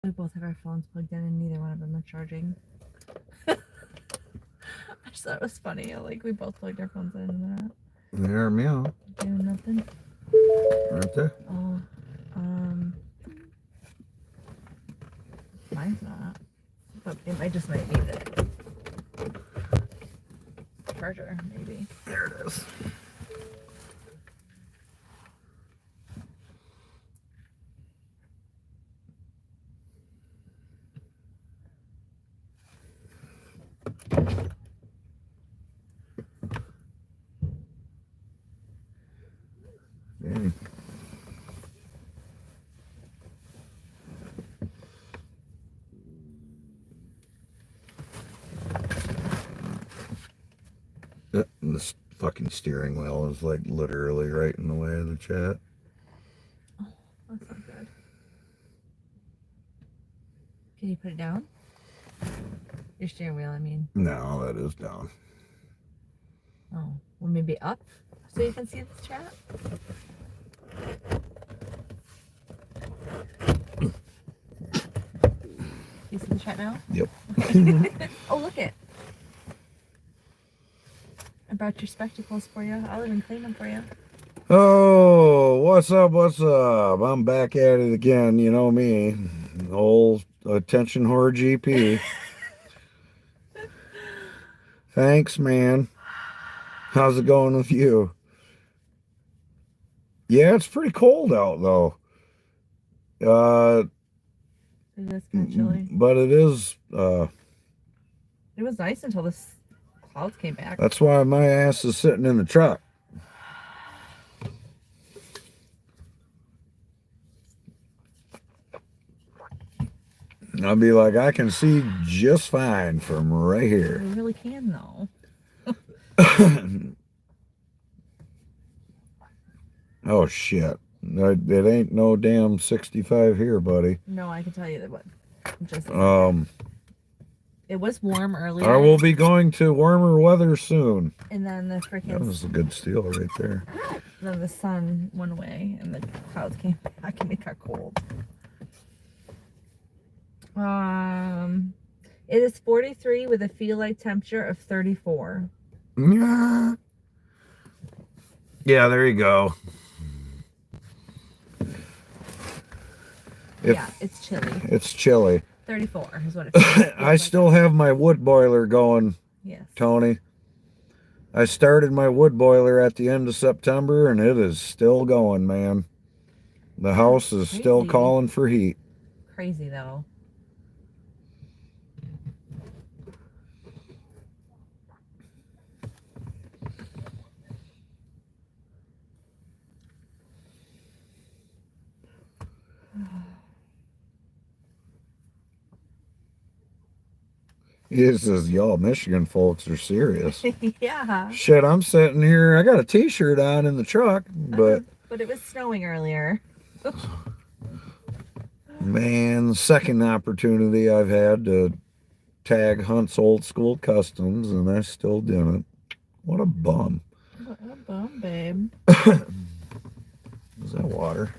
We both have our phones plugged in and neither one of them are charging. I just thought it was funny. Like, we both plugged our phones in and they're not They're meow, doing nothing. aren't they? Oh, um, mine's not. But it might be the charger, maybe. There it is. Dang. This fucking steering wheel is like literally right in the way of the chat. Oh, that's not good. Can you put it down? Your steering wheel, I mean. No, that is down. Oh, well, maybe up so you can see this chat? You see the chat now? Yep. Oh, look it. I brought your spectacles for you. I'll even clean them for you. Oh, what's up? What's up? I'm back at it again. You know me, old attention whore GP. Thanks, man. How's it going with you? Yeah, it's pretty cold out though. It is kind of chilly. But it is. It was nice until the clouds came back. That's why my ass is sitting in the truck. I'll be like, I can see just fine from right here. We really can, though. Oh, shit. It ain't no damn 65 here, buddy. No, I can tell you that what. Just it was warm earlier. I will be going to warmer weather soon. And then the freaking. That was a good steal right there. Then the sun went away and the clouds came back and it got cold. It is 43 with a feel like temperature of 34. Yeah, there you go. Yeah, it's chilly. It's chilly. 34 is what it feels like. I still have my wood boiler going, yes. Tony. I started my wood boiler at the end of September, and it is still going, man. The house is still calling for heat. Crazy, though. He says, y'all Michigan folks are serious. Yeah. Shit, I'm sitting here. I got a t-shirt on in the truck, but... But it was snowing earlier. Man, second opportunity I've had to tag Hunt's Old School Customs, and I still didn't. What a bum. What a bum, babe. Is that water?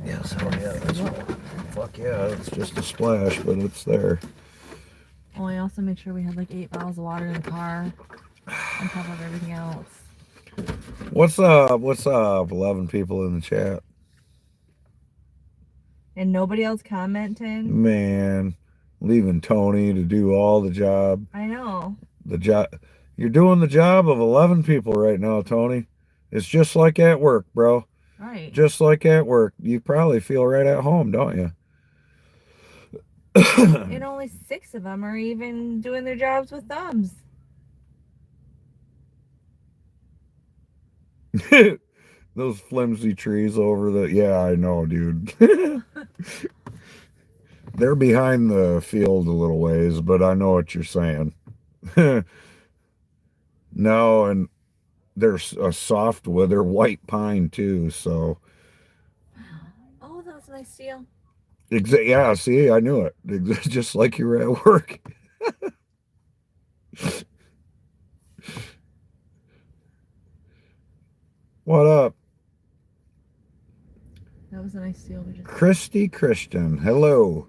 Yes, oh yeah, that's water. Fuck yeah, it's just a splash, but it's there. Oh, I also made sure we had like 8 bottles of water in the car on top of everything else. What's up? What's up? 11 people in the chat. And nobody else commenting? Man, leaving Tony to do all the job. I know. The job. You're doing the job of 11 people right now, Tony. It's just like at work, bro. Right. Just like at work. You probably feel right at home, don't you? And only 6 of them are even doing their jobs with thumbs. Those flimsy trees over the... Yeah, I know, dude. They're behind the field a little ways, but I know what you're saying. No, and there's a softwood. They're white pine, too, so... Oh, that was a nice deal. Yeah, see, I knew it. Just like you were at work. What up? That That was a nice deal. We just Christy Christian, hello.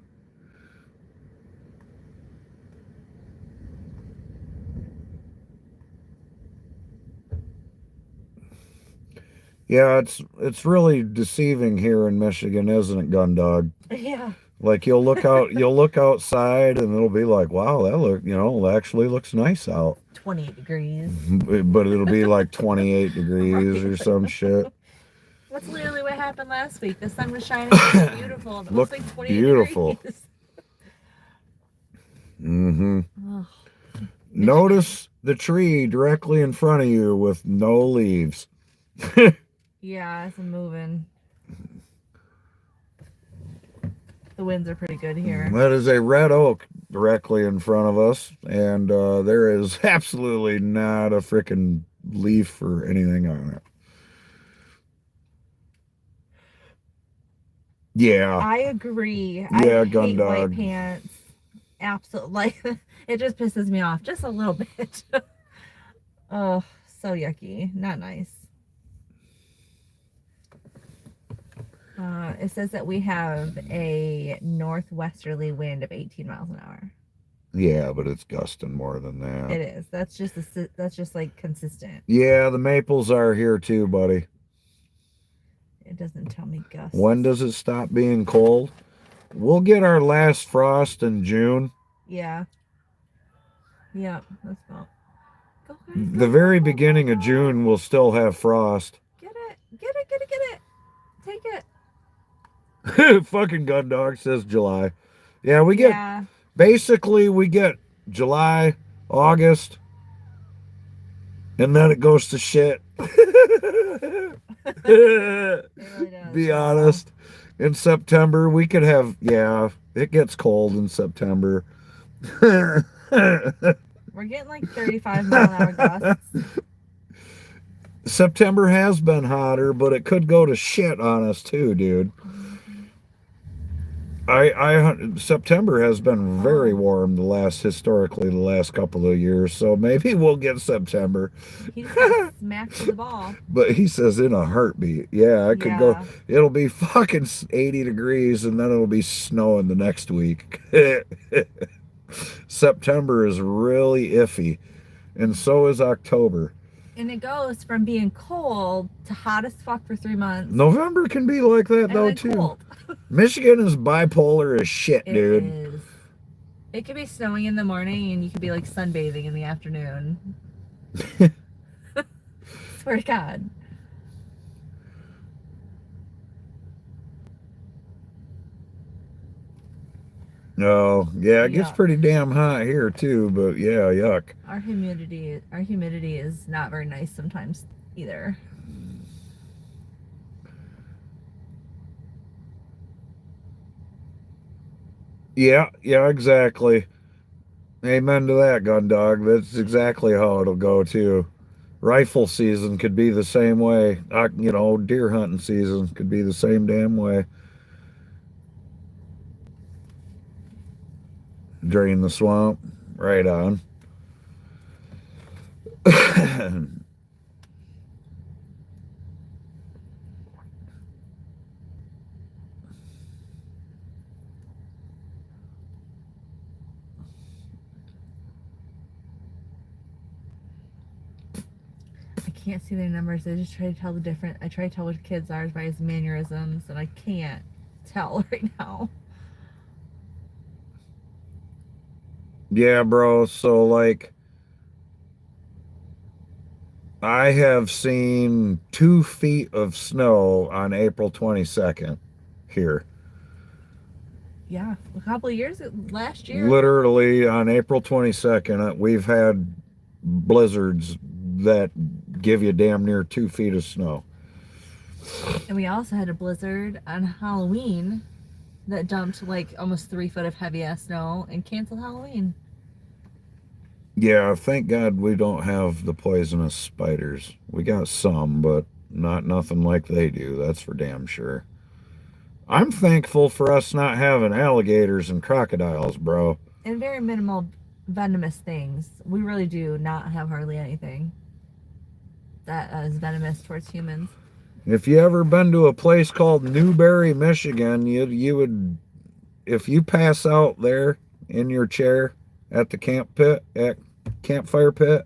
Yeah, it's really deceiving here in Michigan, isn't it, Gundog? yeah. Like you'll look outside and it'll be like, wow, it actually looks nice out. 28 degrees. But it'll be like 28 degrees or Right. some shit. That's literally what happened last week. The sun was shining. It was beautiful. And it Looked was like 28 beautiful. degrees. Mm-hmm. Oh, Notice the tree directly in front of you with no leaves. yeah, it's moving. The winds are pretty good here. That is a red oak directly in front of us, and there is absolutely not a freaking leaf or anything on it. Yeah. I agree. Yeah, I hate Gundog. white pants. Absolutely. Like, it just pisses me off just a little bit. Oh, so yucky. Not nice. It says that we have a northwesterly wind of 18 miles an hour. Yeah, but it's gusting more than that. It is. That's just like consistent. Yeah, the maples are here too, buddy. It doesn't tell me gusts. When does it stop being cold? We'll get our last frost in June. Yeah. Yeah, that's about. Go, guys, go, The very go, go, beginning go, of go. June will still have frost. Get it. Get it. Get it. Get it. Take it. Fucking Gundog says July. Yeah, we get Yeah. basically we get July, August, and then it goes to shit. It really does. Be honest. In September we could have it gets cold in September. We're getting like 35 mile an hour gusts. September has been hotter, but it could go to shit on us too, dude. September has been very warm historically the last couple of years, so maybe we'll get September. He just got smacked with the ball. But he says in a heartbeat. Yeah, it could go. It'll be fucking 80 degrees and then it'll be snowing the next week. September is really iffy, and so is October. And it goes from being cold to hot as fuck for 3 months. November can be like that and though then too. Cold. Michigan is bipolar as shit, dude. It is. It could be snowing in the morning and you could be like sunbathing in the afternoon. Swear to God. No, yeah, it gets Yuck. pretty damn hot here too, but yeah, yuck. Our humidity is not very nice sometimes either. Yeah, exactly. Amen to that, Gundog. That's exactly how it'll go too. Rifle season could be the same way. Deer hunting season could be the same damn way. Drain the swamp. Right on. I can't see their numbers. I just try to tell I try to tell what kids are by his mannerisms, and I can't tell right now. Yeah, bro. So, like, I have seen 2 feet of snow on April 22nd here. Yeah, a couple of years last year. Literally on April 22nd, we've had blizzards that give you damn near 2 feet of snow. And we also had a blizzard on Halloween that dumped like almost 3 foot of heavy ass snow and canceled Halloween. Yeah, thank God we don't have the poisonous spiders. We got some, but nothing like they do. That's for damn sure. I'm thankful for us not having alligators and crocodiles, bro. And very minimal venomous things. We really do not have hardly anything that is venomous towards humans. If you ever been to a place called Newberry, Michigan, you would, if you pass out there in your chair at the campfire pit,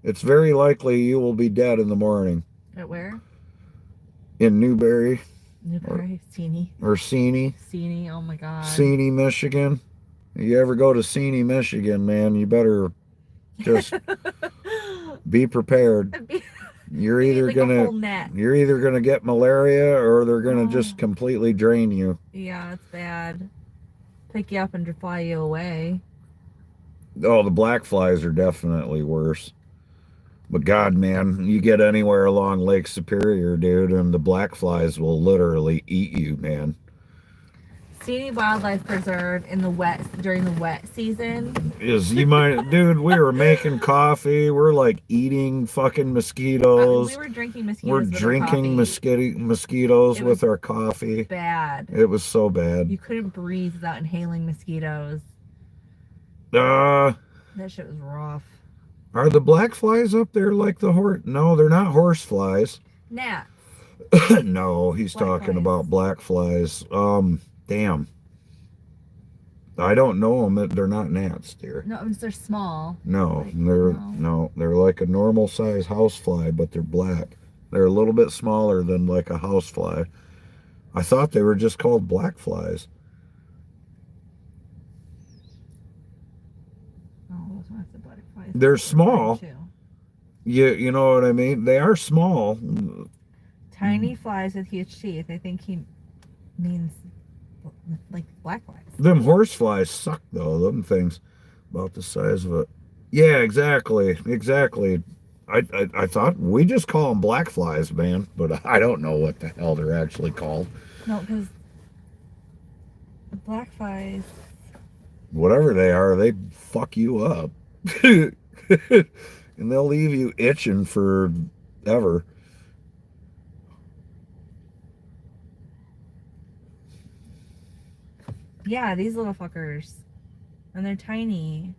it's very likely you will be dead in the morning. At where? In Newberry Newberry, Seney. or Seney, Seney, oh my God. Seney, Michigan. You ever go to Seney, Michigan, man, you better just be prepared. You're either like gonna a whole net. you're either gonna get malaria or they're gonna Oh. just completely drain you. Yeah, it's bad. Pick you up and fly you away. Oh, the black flies are definitely worse. But God, man, you get anywhere along Lake Superior, dude, and the black flies will literally eat you, man. Seney Wildlife Preserve in the during the wet season. Is you might, dude, we were making coffee. We're like eating fucking mosquitoes. We were drinking mosquitoes. We're with our drinking coffee. mosquitoes It with was our coffee. Bad. It was so bad. You couldn't breathe without inhaling mosquitoes. That shit was rough. Are the black flies up there like the horse? No, they're not horse flies. Gnats. No, he's Black talking flies. about black flies. Damn. I don't know them. They're not gnats, dear. No, they're small. No, Like, they're like a normal size house fly, but they're black. They're a little bit smaller than like a house fly. I thought they were just called black flies. Oh, those aren't the butterflies. They're small. Too. You know what I mean? They are small. Tiny flies with huge teeth. I think he means like black flies. Them horse flies suck though. Them things about the size of a. Yeah, exactly. I thought we just call them black flies, man, but I don't know what the hell they're actually called. No, because black flies. Whatever they are, they fuck you up. And they'll leave you itching forever. Yeah, these little fuckers. And they're tiny.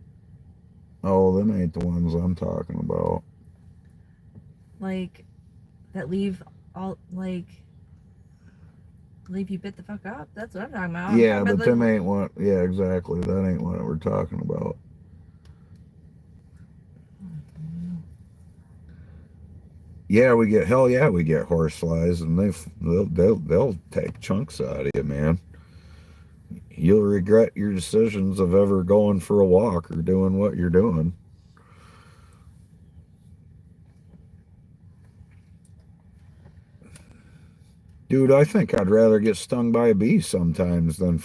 Oh, them ain't the ones I'm talking about. Like, that leave you bit the fuck up. That's what I'm talking about. Yeah, but them ain't what. Yeah, exactly. That ain't what we're talking about. Yeah, we get horse flies, and they'll take chunks out of you, man. You'll regret your decisions of ever going for a walk or doing what you're doing. Dude, I think I'd rather get stung by a bee sometimes than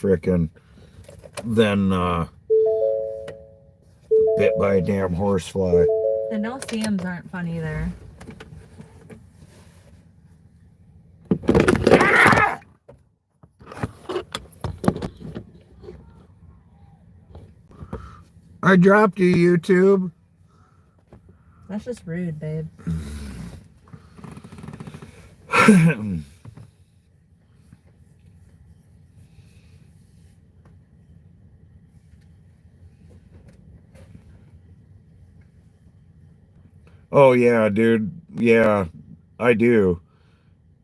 bit by a damn horsefly. The no-see-ums aren't fun either. I dropped you, YouTube. That's just rude, babe. Oh, yeah, dude. Yeah, I do.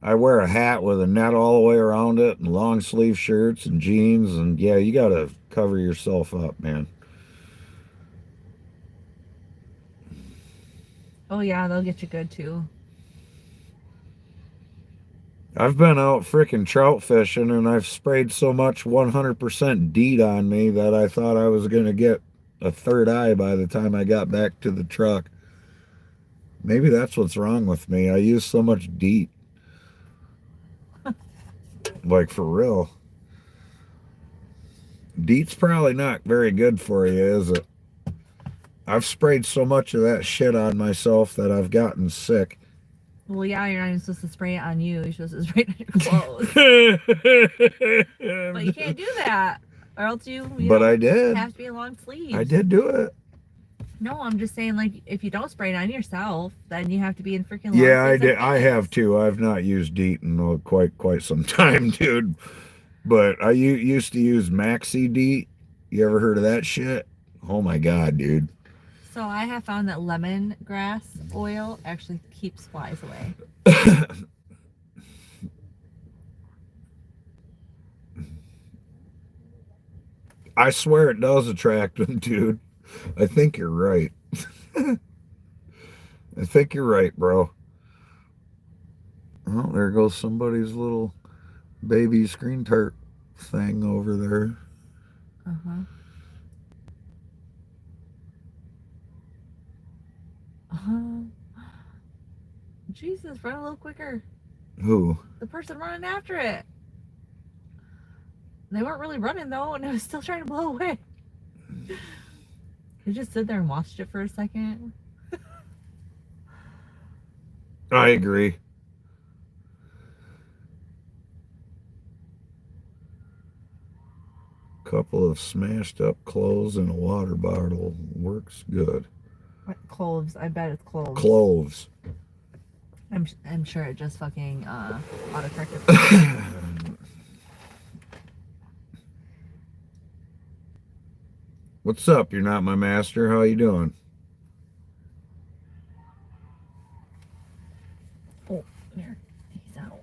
I wear a hat with a net all the way around it and long sleeve shirts and jeans. And yeah, you got to cover yourself up, man. Oh, yeah, they'll get you good, too. I've been out freaking trout fishing and I've sprayed so much 100% DEET on me that I thought I was going to get a third eye by the time I got back to the truck. Maybe that's what's wrong with me. I use so much DEET. Like, for real. DEET's probably not very good for you, is it? I've sprayed so much of that shit on myself that I've gotten sick. Well, yeah, you're not even supposed to spray it on you. You're supposed to spray it on your clothes. But you can't do that. Or else But I did. have to be a long sleeve. I did do it. No, I'm just saying, like, if you don't spray it on yourself, then you have to be in freaking long Yeah, I sleeves did. like I this. have too. I've not used DEET in quite some time, dude. But I used to use Maxi DEET. You ever heard of that shit? Oh my god, dude. So I have found that lemongrass oil actually keeps flies away. I swear it does attract them, dude. I think you're right. I think you're right, bro. Oh, there goes somebody's little baby screen tart thing over there. Uh-huh. Uh-huh. Jesus, run a little quicker. Who? The person running after it. They weren't really running though, and it was still trying to blow away. You just stood there and watched it for a second. I agree. Couple of smashed up clothes and a water bottle works good. What, cloves? I bet it's cloves. Cloves. I'm sure it just fucking autocorrected. What's up? You're not my master. How you doing? Oh, there. He's out.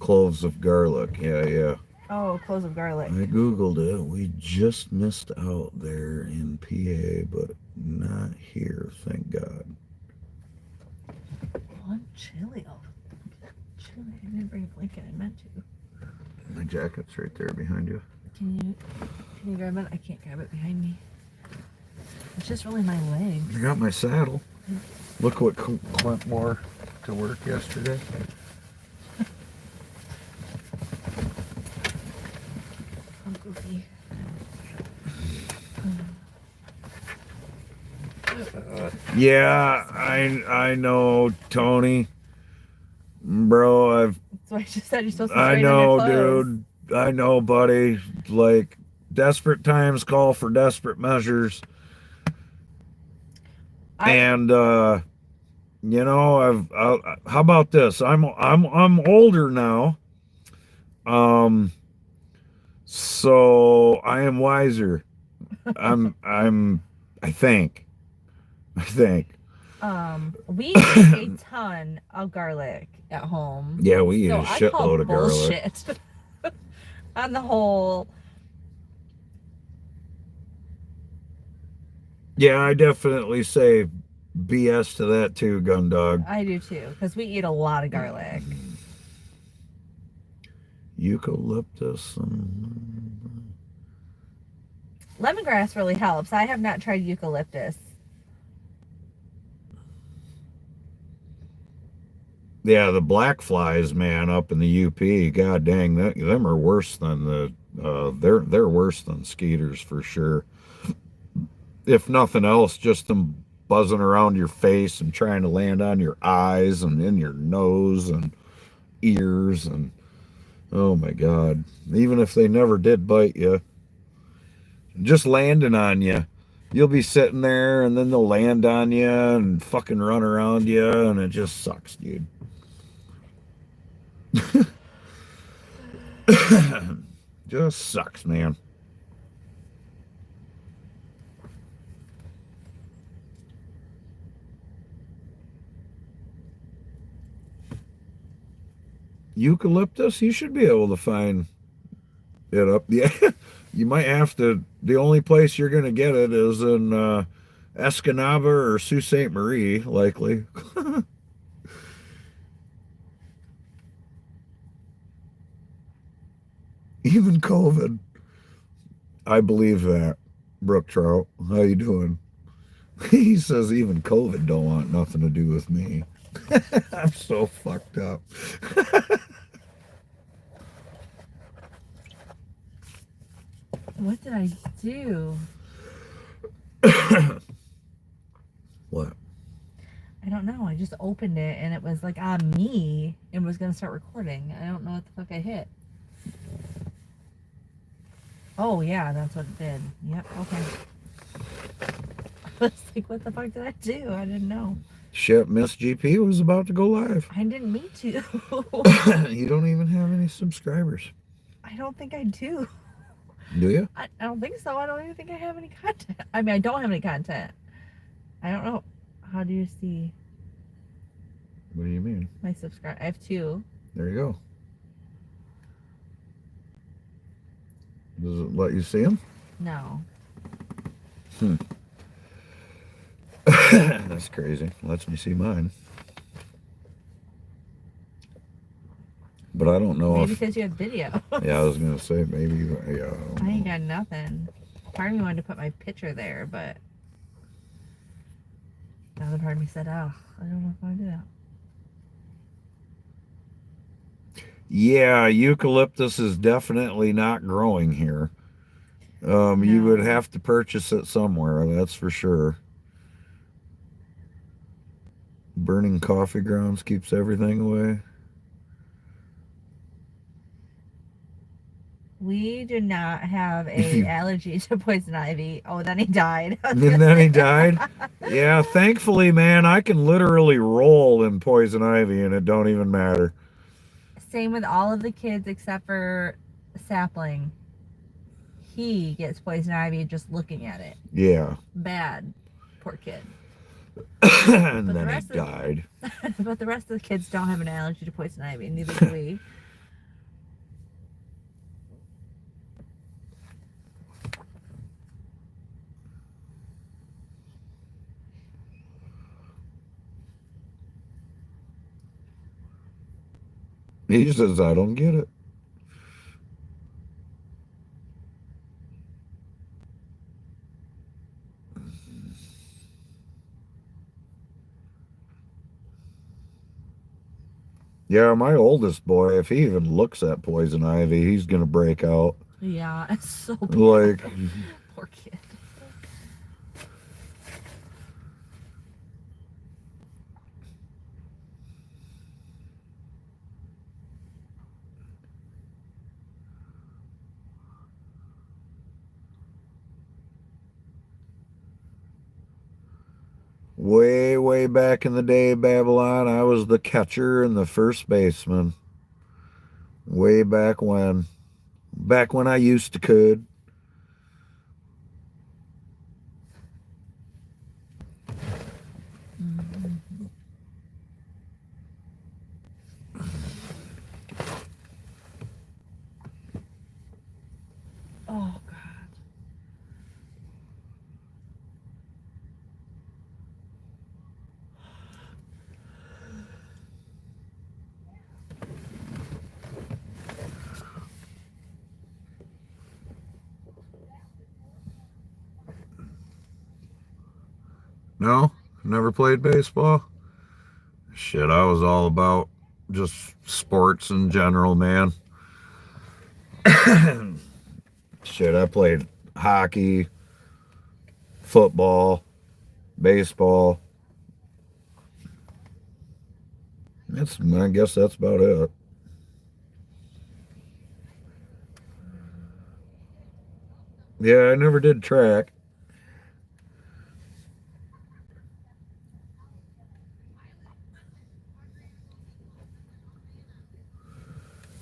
Cloves of garlic. Yeah. Oh, cloves of garlic. I googled it. We just missed out there in PA, but not here, thank God. One chili. Oh, chili. I didn't bring a blanket. I meant to. My jacket's right there behind you. Can you grab it? I can't grab it behind me. It's just really my legs. I got my saddle. Look what Clint wore to work yesterday. I'm goofy. Yeah, I know, Tony. Bro, That's what I just said. You're supposed to I straighten know, your clothes. dude. I know, buddy. Like, desperate times call for desperate measures. And you know, how about this? I'm older now. So I am wiser. I think. We eat a ton of garlic at home. Yeah, we eat So a shitload of garlic. Bullshit on the whole. Yeah, I definitely say BS to that too, Gundog. I do too, because we eat a lot of garlic. Eucalyptus. Lemongrass really helps. I have not tried eucalyptus. Yeah, the black flies, man, up in the UP. God dang, them are worse than the. They're worse than skeeters for sure. If nothing else, just them buzzing around your face and trying to land on your eyes and in your nose and ears and oh my God. Even if they never did bite you, just landing on you. You'll be sitting there and then they'll land on you and fucking run around you and it just sucks, dude. Just sucks, man. Eucalyptus, you should be able to find it up. Yeah, you might have to. The only place you're going to get it is in Escanaba or Sault Ste. Marie, likely. Even COVID. I believe that. Brook Trout, how you doing? He says even COVID don't want nothing to do with me. I'm so fucked up. What did I do? What? I don't know. I just opened it and it was like on me and was going to start recording. I don't know what the fuck I hit. Oh, yeah, that's what it did. Yep, okay. I was like, what the fuck did I do? I didn't know. Shit, Miss GP was about to go live. I didn't mean to. You don't even have any subscribers. I don't think I do. Do you? I don't think so. I don't even think I have any content. I mean, I don't have any content. I don't know. How do you see What do you mean? my subscribe? I have 2. There you go. Does it let you see them? No. That's crazy. Lets me see mine. But I don't know Maybe if. because you have video. Yeah, I was gonna say maybe. Yeah, I ain't got nothing. Part of me wanted to put my picture there, but the other part of me said, "Oh, I don't know if I want to do that." Yeah, eucalyptus is definitely not growing here. You would No. have to purchase it somewhere, that's for sure. Burning coffee grounds keeps everything away. We do not have If a you allergy to poison ivy. Oh, then he died. I was and gonna then he say. died. Yeah, thankfully, man, I can literally roll in poison ivy and it don't even matter. Same with all of the kids except for Sapling. He gets poison ivy just looking at it. Yeah. Bad. Poor kid. And But the then he rest of died. but the rest of the kids don't have an allergy to poison ivy. Neither do we. He says, I don't get it. Yeah, my oldest boy, if he even looks at poison ivy, he's gonna break out. Yeah, it's so bad. Like, Poor kid. way, way back in the day, Babylon, I was the catcher and the first baseman. Way back when. Back when I used to could. Mm-hmm. Oh God. No? Never played baseball? Shit, I was all about just sports in general, man. Shit, I played hockey, football, baseball. I guess that's about it. Yeah, I never did track.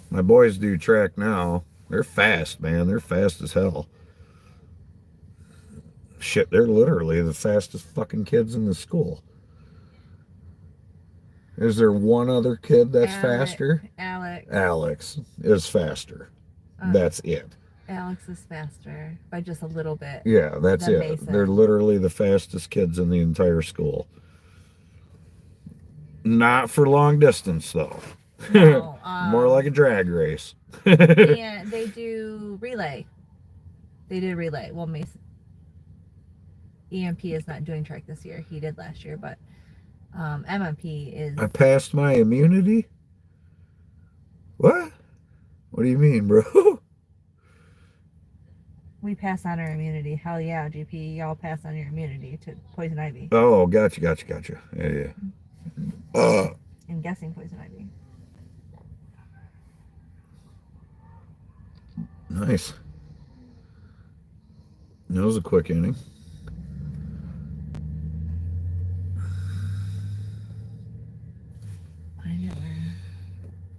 My boys do track now. They're fast, man. They're fast as hell. Shit, they're literally the fastest fucking kids in the school. Is there one other kid that's faster? Alex. Alex is faster. That's it. Alex is faster by just a little bit. Yeah, that's than it. Mason. They're literally the fastest kids in the entire school. Not for long distance, though. No, More like a drag race. and they do relay. They did relay. Well, Mason EMP is not doing track this year. He did last year, but MMP is. I passed my immunity? What? What do you mean, bro? We pass on our immunity. Hell yeah, GP. Y'all pass on your immunity to poison ivy. Oh, gotcha. Yeah. I'm guessing poison ivy. Nice. That was a quick inning. I never.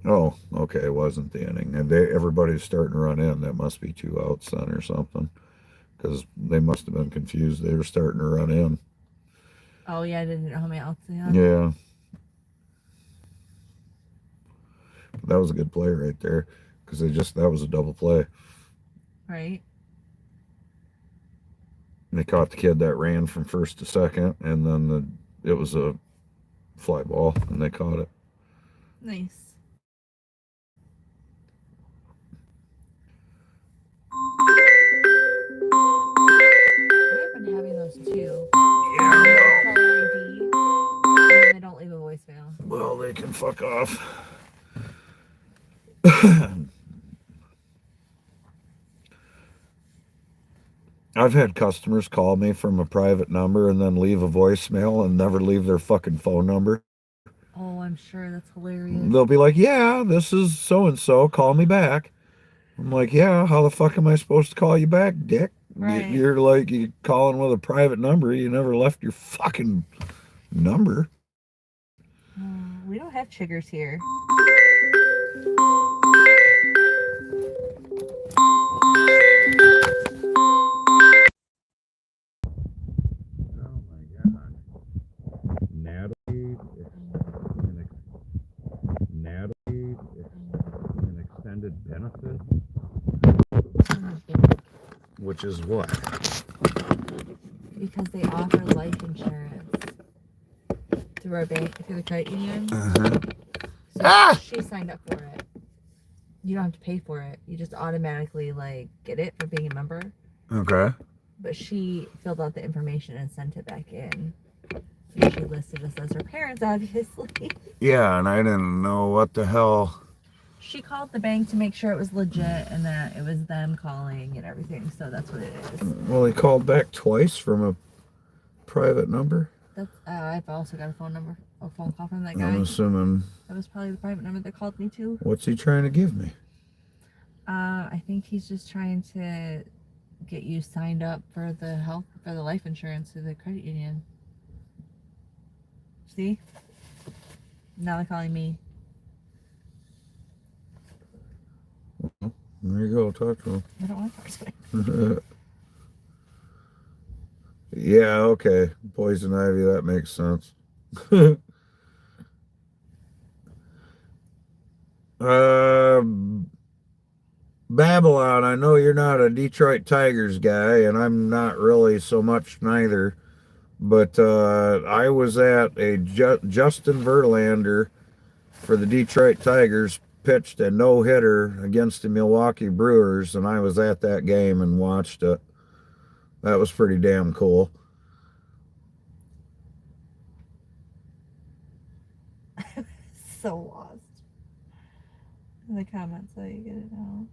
Oh, okay. It wasn't the inning. And everybody's starting to run in. That must be 2 outs then or something. Because they must have been confused. They were starting to run in. Oh yeah, I didn't know how many outs they had. Yeah. That was a good play right there. Because that was a double play. Right. They caught the kid that ran from first to second, and then it was a fly ball, and they caught it. Nice. I've been having those too. Yeah, Caller ID, and they don't leave a voicemail. well, they can fuck off. I've had customers call me from a private number and then leave a voicemail and never leave their fucking phone number. Oh, I'm sure that's hilarious. They'll be like, "Yeah, this is so and so. Call me back." I'm like, "Yeah, how the fuck am I supposed to call you back, dick? Right. You're like you calling with a private number. You never left your fucking number." We don't have chiggers here. Oh my god, Natalie, an extended benefit, which is what? Because they offer life insurance through our bank, through the credit union. So she signed up for it. You don't have to pay for it. You just automatically like get it for being a member. Okay. But she filled out the information and sent it back in. And she listed us as her parents, obviously. Yeah, and I didn't know what the hell. She called the bank to make sure it was legit and that it was them calling and everything. So that's what it is. Well, he called back twice from a private number. That's. I've also got a phone call from that guy. I'm assuming. That was probably the private number that called me too. What's he trying to give me? I think he's just trying to get you signed up for the life insurance through the credit union. See? Now they're calling me. There you go. Talk to him. I don't want to talk to him. Yeah, okay. Poison ivy, that makes sense. Babylon, I know you're not a Detroit Tigers guy, and I'm not really so much neither. But I was at a Justin Verlander for the Detroit Tigers pitched a no-hitter against the Milwaukee Brewers, and I was at that game and watched it. That was pretty damn cool. So lost in the comments, so you get it now.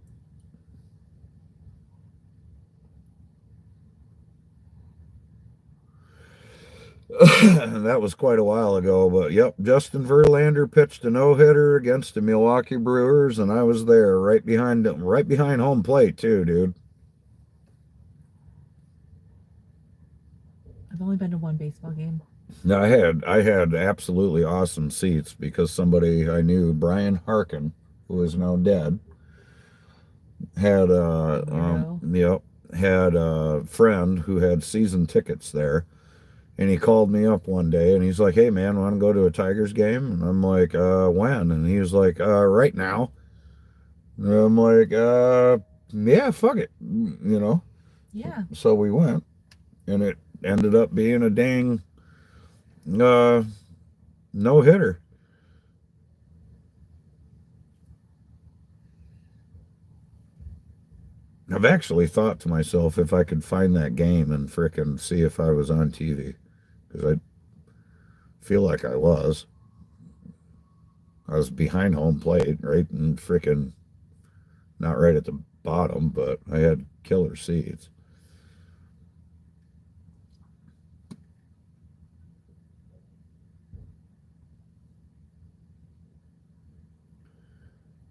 That was quite a while ago, but yep, Justin Verlander pitched a no-hitter against the Milwaukee Brewers, and I was there right behind home plate too, dude. I've only been to one baseball game. Now, I had absolutely awesome seats because somebody I knew, Brian Harkin, who is now dead, had had a friend who had season tickets there. And he called me up one day and he's like, "Hey man, want to go to a Tigers game?" And I'm like, when? And he was like, right now. And I'm like, yeah, fuck it. You know? Yeah. So we went. And it ended up being a dang no-hitter. I've actually thought to myself if I could find that game and frickin' see if I was on TV. Because I feel like I was. I was behind home plate, right? And frickin' not right at the bottom, but I had killer seats.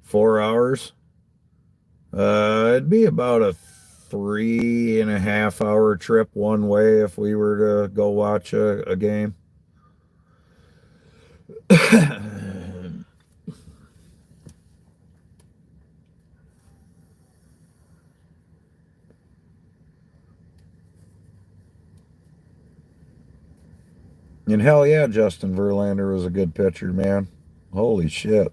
Four hours. It'd be about a 3.5 hour trip one way if we were to go watch a game. And hell yeah, Justin Verlander was a good pitcher, man. Holy shit.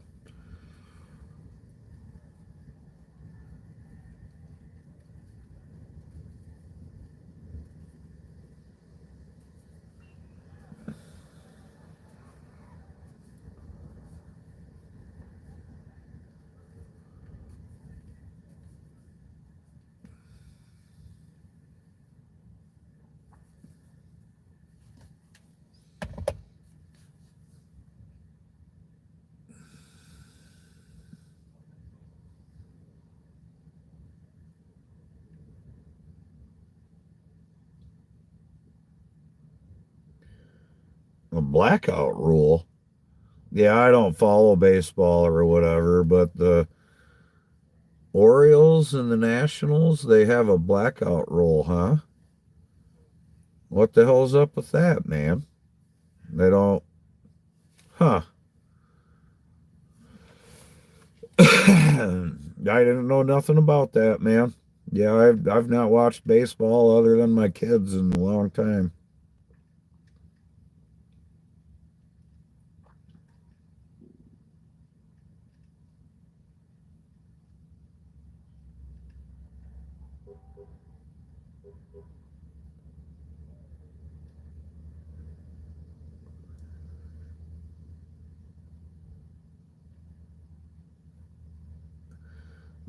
A blackout rule? Yeah, I don't follow baseball or whatever, but the Orioles and the Nationals, they have a blackout rule, huh? What the hell's up with that, man? They don't, huh? I didn't know nothing about that, man. Yeah, I've not watched baseball other than my kids in a long time.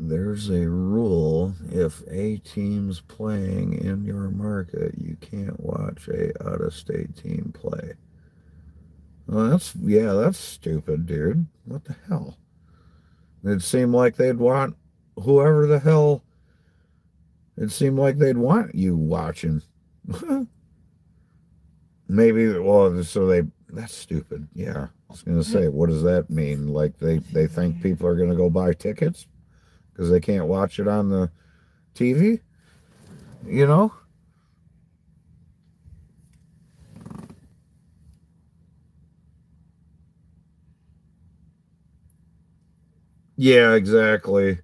There's a rule: if a team's playing in your market, you can't watch a out-of-state team play. Well, that's stupid, dude. What the hell? It seemed like they'd want whoever the hell. It seemed like they'd want you watching. Maybe, well, so they. That's stupid. Yeah, I was gonna say, what does that mean? Like they think people are gonna go buy tickets because they can't watch it on the TV? You know? Yeah, exactly.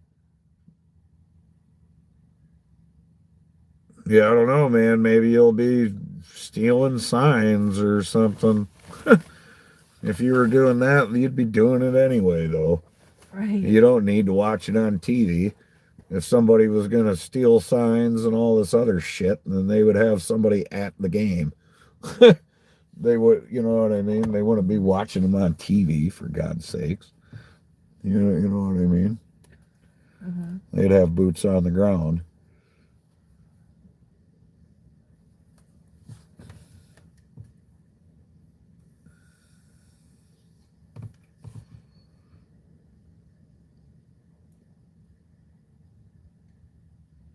Yeah, I don't know, man. Maybe you'll be stealing signs or something. If you were doing that, you'd be doing it anyway, though. Right. You don't need to watch it on TV. If somebody was going to steal signs and all this other shit, then they would have somebody at the game. They would, you know what I mean? They wouldn't be watching them on TV, for God's sakes. You know what I mean? Mm-hmm. They'd have boots on the ground.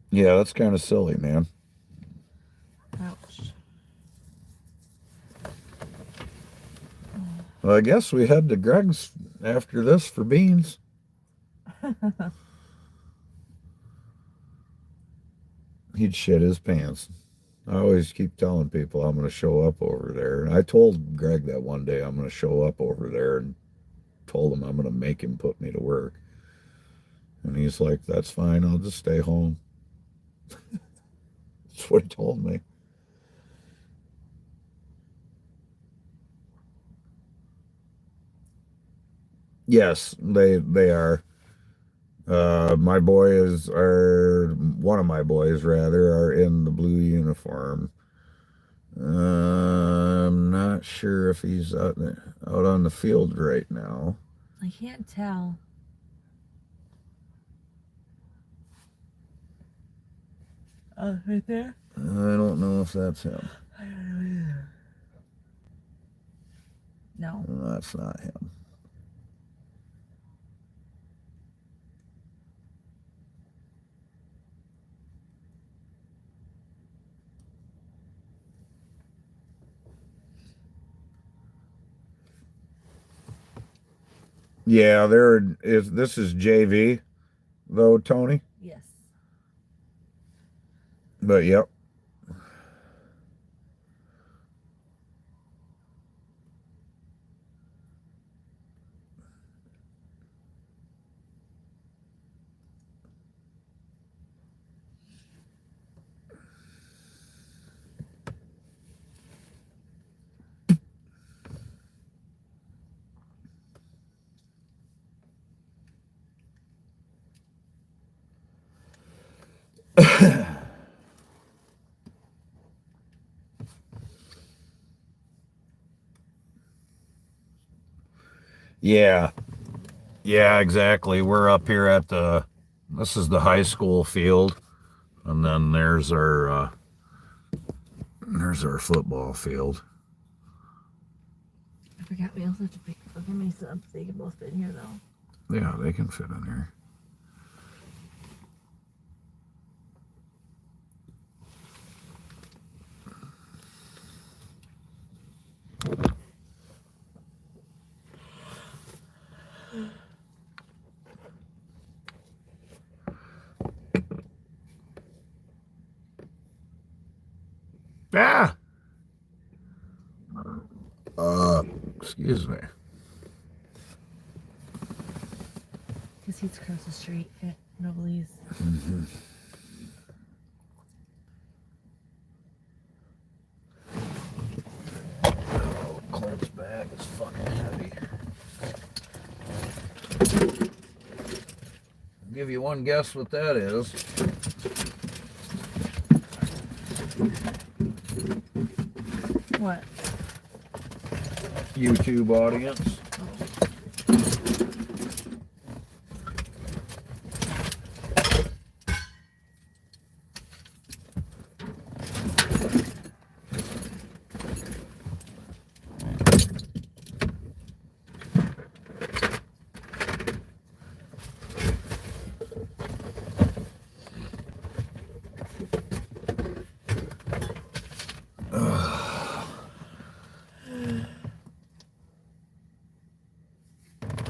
Yeah, that's kind of silly, man. Ouch. Well, I guess we head to Greg's after this for beans. He'd shit his pants. I always keep telling people I'm going to show up over there. And I told Greg that one day I'm going to show up over there and told him I'm going to make him put me to work. And he's like, that's fine. I'll just stay home. That's what he told me. Yes, they are. My boys are, one of my boys rather, are in the blue uniform. I'm not sure if he's out on the field right now. I can't tell. Right there? I don't know if that's him. I don't know either. No. That's not him. Yeah, this is JV though, Tony. Yes. But yep. Yeah. Yeah, exactly. We're up here at this is the high school field, and then there's our football field. I forgot we also have to pick up my subs. They can both fit in here though. Yeah, they can fit in there. Excuse me. Because he's across the street at Nobley's. Oh, Clint's bag is fucking heavy. I'll give you one guess what that is. What? YouTube audience.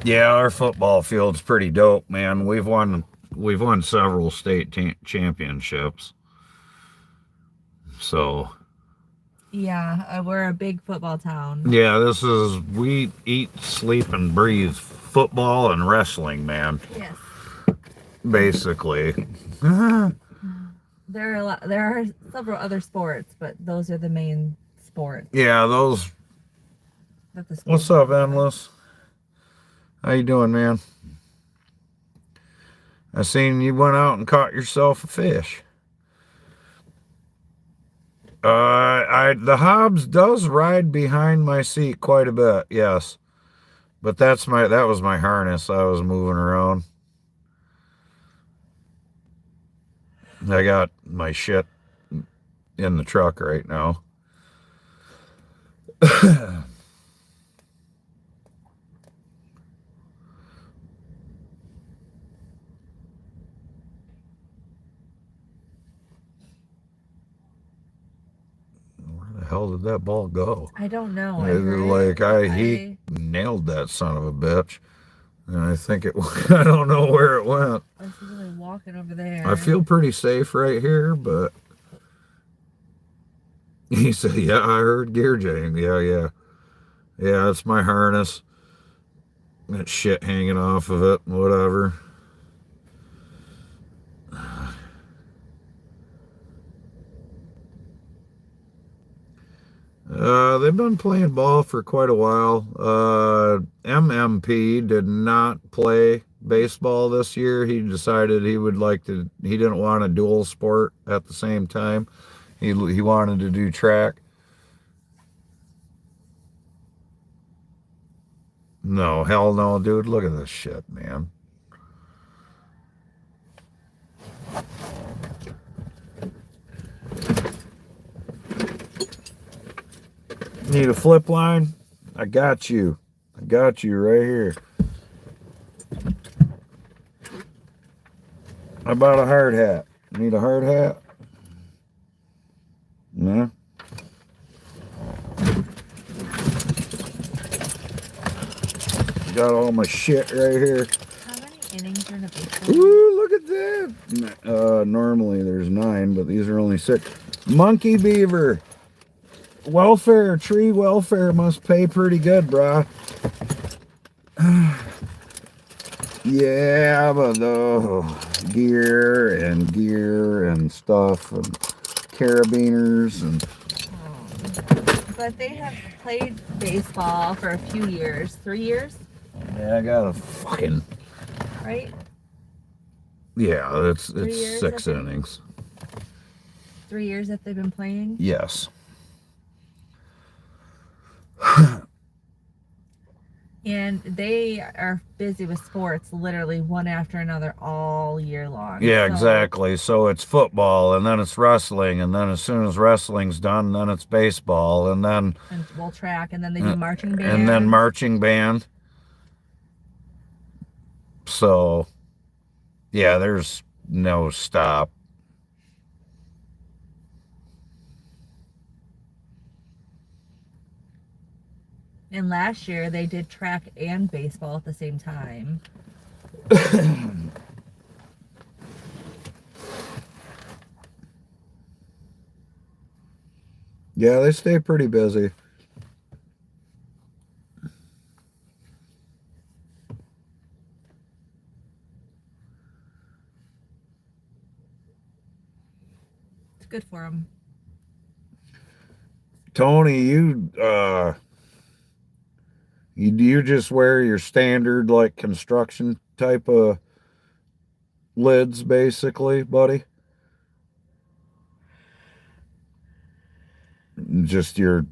Yeah, our football field's pretty dope, man. We've won several state championships. So Yeah, we're a big football town. yeah, we eat, sleep, and breathe football and wrestling, man. Yes. Basically. There are several other sports, but those are the main sports. Yeah, those. That the What's up, Endless? How you doing, man? I seen you went out and caught yourself a fish. The Hobbs does ride behind my seat quite a bit, yes. But that was my harness I was moving around. I got my shit in the truck right now. Where the hell did that ball go? I don't know. He nailed that son of a bitch. And I think I don't know where it went. I was really walking over there. I feel pretty safe right here, but he said, yeah, I heard gear jang. Yeah, that's my harness. That shit hanging off of it, whatever. They've been playing ball for quite a while. MMP did not play baseball this year. He decided he didn't want a dual sport at the same time. He wanted to do track. No, hell no, dude. Look at this shit, man. Need a flip line? I got you. I got you right here. How about a hard hat? Need a hard hat? No? Got all my shit right here. How many innings are in a baseball? Ooh, look at that. Normally there's 9, but these are only 6. Monkey beaver. Tree welfare must pay pretty good, brah. Yeah, but gear and stuff and carabiners and. But they have played baseball for a few years. 3 years? Yeah, I got a fucking. Right? Yeah, it's 3 years, 6 innings. 3 years that they've been playing? Yes. And they are busy with sports literally one after another all year long. Yeah, exactly. So it's football, and then it's wrestling, and then as soon as wrestling's done, then it's baseball, and then track, and then they do marching band. And then marching band. So, yeah, there's no stop. And last year they did track and baseball at the same time. Yeah, they stay pretty busy. good for them. Tony, you just wear your standard like construction type of lids, basically, buddy? Just your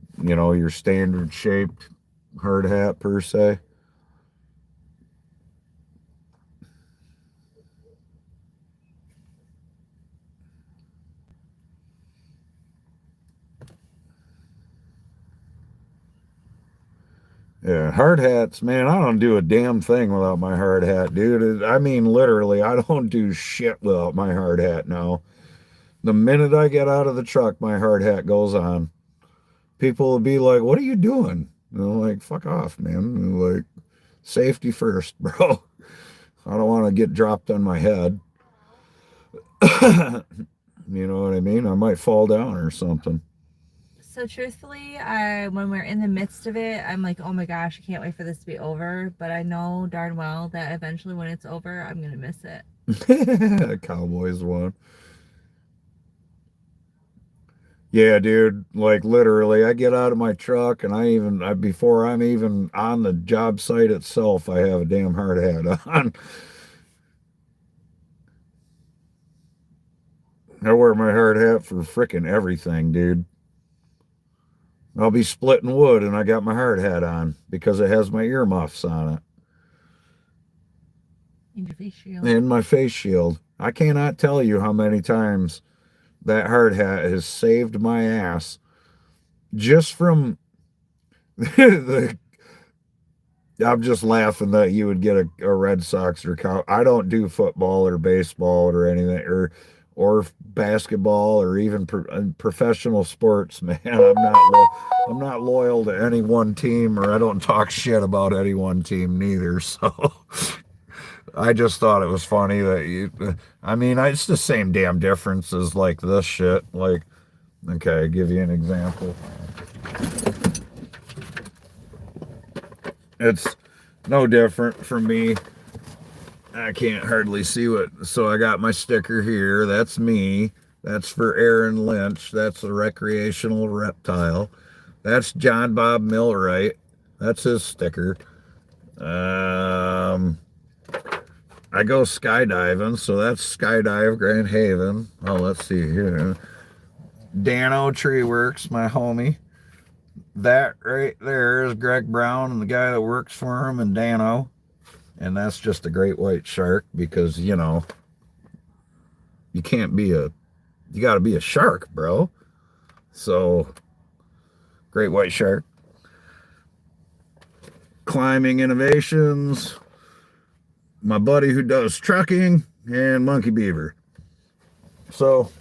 standard shaped hard hat per se. Yeah, hard hats, man. I don't do a damn thing without my hard hat, dude. I mean, literally, I don't do shit without my hard hat now. The minute I get out of the truck, my hard hat goes on. People will be like, "What are you doing?" And I'm like, "Fuck off, man." And like, safety first, bro. I don't want to get dropped on my head. You know what I mean? I might fall down or something. So truthfully, when we're in the midst of it, I'm like, oh my gosh, I can't wait for this to be over. But I know darn well that eventually when it's over, I'm going to miss it. Cowboys won. Yeah, dude. Like literally, I get out of my truck and before I'm even on the job site itself, I have a damn hard hat on. I wear my hard hat for frickin' everything, dude. I'll be splitting wood and I got my hard hat on because it has my earmuffs on it. And your face shield. And my face shield. I cannot tell you how many times that hard hat has saved my ass just from the. I'm just laughing that you would get a Red Sox or cow. I don't do football or baseball or anything or basketball or even professional sports, man. I'm not loyal to any one team, or I don't talk shit about any one team neither. So I just thought it was funny that it's the same damn difference as like this shit. Like, okay, I'll give you an example. It's no different from me. I can't hardly see so I got my sticker here. That's me. That's for Aaron Lynch. That's a recreational reptile. That's John Bob Millwright. That's his sticker. I go skydiving, so that's Skydive Grand Haven. Oh, let's see here. Dano Tree Works, my homie. That right there is Greg Brown and the guy that works for him in Dano. And that's just a great white shark because, you got to be a shark, bro. So, great white shark. Climbing Innovations. My buddy who does trucking and Monkey Beaver. So,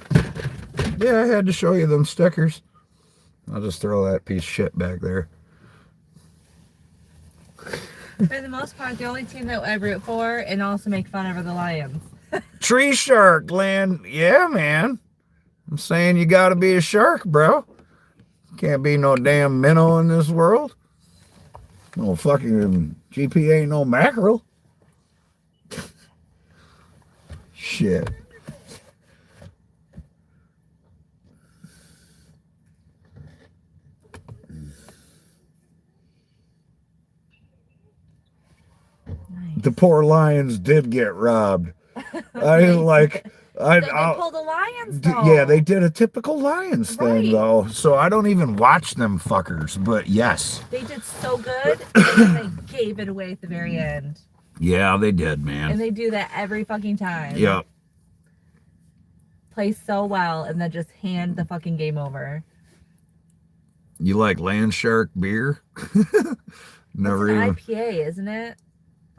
yeah, I had to show you them stickers. I'll just throw that piece of shit back there. For the most part, the only team that I root for and also make fun of are the Lions. Tree shark land. Yeah, man. I'm saying you gotta be a shark, bro. Can't be no damn minnow in this world. No fucking GP ain't no mackerel. Shit. The poor Lions did get robbed. I didn't like. They pulled the Lions, though. Yeah, they did a typical Lions thing, though. So I don't even watch them fuckers. But yes, they did so good, and then they gave it away at the very end. Yeah, they did, man. And they do that every fucking time. Yep. Play so well, and then just hand the fucking game over. You like Land Shark beer? Never it's an even. IPA, isn't it?